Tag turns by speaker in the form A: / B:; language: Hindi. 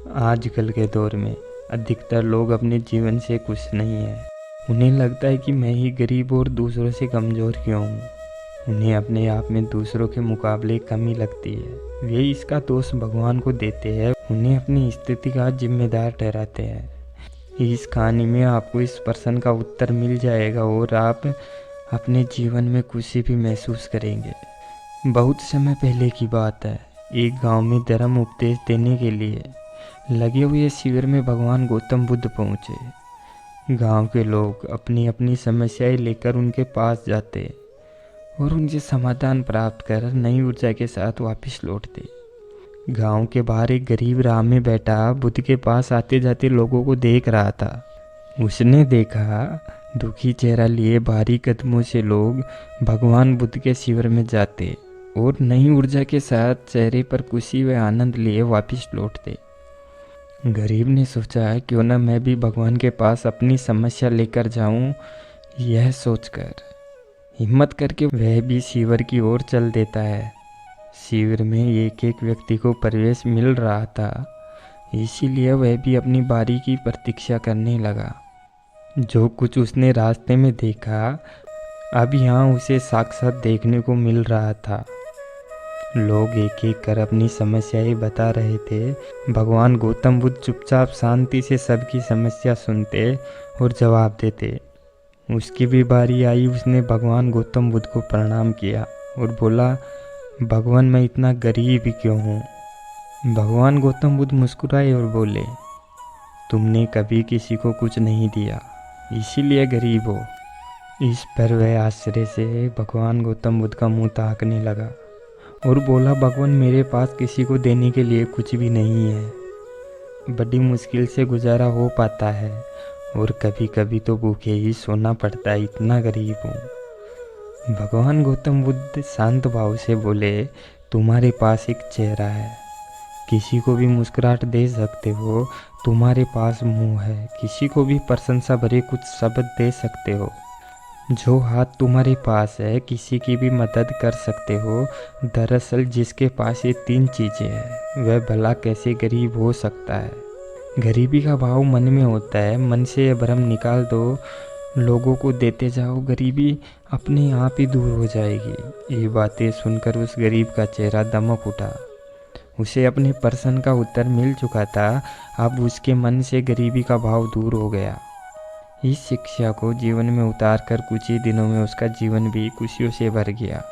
A: आजकल के दौर में अधिकतर लोग अपने जीवन से खुश नहीं हैं। उन्हें लगता है कि मैं ही गरीब और दूसरों से कमज़ोर क्यों हूँ। उन्हें अपने आप में दूसरों के मुकाबले कमी लगती है। वे इसका दोष भगवान को देते हैं, उन्हें अपनी स्थिति का जिम्मेदार ठहराते हैं। इस कहानी में आपको इस प्रश्न का उत्तर मिल जाएगा और आप अपने जीवन में खुशी भी महसूस करेंगे। बहुत समय पहले की बात है। एक गांव में धर्म उपदेश देने के लिए लगे हुए शिविर में भगवान गौतम बुद्ध पहुँचे। गांव के लोग अपनी अपनी समस्याएं लेकर उनके पास जाते और उनसे समाधान प्राप्त कर नई ऊर्जा के साथ वापस लौटते। गांव के बाहर एक गरीब राह में बैठा बुद्ध के पास आते जाते लोगों को देख रहा था। उसने देखा दुखी चेहरा लिए भारी कदमों से लोग भगवान बुद्ध के शिविर में जाते और नई ऊर्जा के साथ चेहरे पर खुशी व आनंद लिए वापस लौटते। गरीब ने सोचा क्यों न मैं भी भगवान के पास अपनी समस्या लेकर जाऊं। यह सोचकर हिम्मत करके वह भी शिविर की ओर चल देता है। शिविर में एक एक व्यक्ति को प्रवेश मिल रहा था, इसीलिए वह भी अपनी बारी की प्रतीक्षा करने लगा। जो कुछ उसने रास्ते में देखा अब यहाँ उसे साक्षात देखने को मिल रहा था। लोग एक एक कर अपनी समस्याएं बता रहे थे। भगवान गौतम बुद्ध चुपचाप शांति से सबकी समस्या सुनते और जवाब देते। उसकी भी बारी आई। उसने भगवान गौतम बुद्ध को प्रणाम किया और बोला, भगवान मैं इतना गरीब क्यों हूँ। भगवान गौतम बुद्ध मुस्कुराए और बोले, तुमने कभी किसी को कुछ नहीं दिया, इसीलिए गरीब हो। इस पर वह आश्चर्य से भगवान गौतम बुद्ध का मुंह ताकने लगा और बोला, भगवान मेरे पास किसी को देने के लिए कुछ भी नहीं है। बड़ी मुश्किल से गुजारा हो पाता है और कभी कभी तो भूखे ही सोना पड़ता है, इतना गरीब हूँ। भगवान गौतम बुद्ध शांत भाव से बोले, तुम्हारे पास एक चेहरा है, किसी को भी मुस्कुराहट दे सकते हो। तुम्हारे पास मुंह है, किसी को भी प्रशंसा भरे कुछ शब्द दे सकते हो। जो हाथ तुम्हारे पास है, किसी की भी मदद कर सकते हो। दरअसल जिसके पास ये 3 चीज़ें हैं वह भला कैसे गरीब हो सकता है। गरीबी का भाव मन में होता है, मन से यह भ्रम निकाल दो, लोगों को देते जाओ, गरीबी अपने आप ही दूर हो जाएगी। ये बातें सुनकर उस गरीब का चेहरा दमक उठा। उसे अपने प्रश्न का उत्तर मिल चुका था। अब उसके मन से गरीबी का भाव दूर हो गया। इस शिक्षा को जीवन में उतार कर कुछ ही दिनों में उसका जीवन भी खुशियों से भर गया।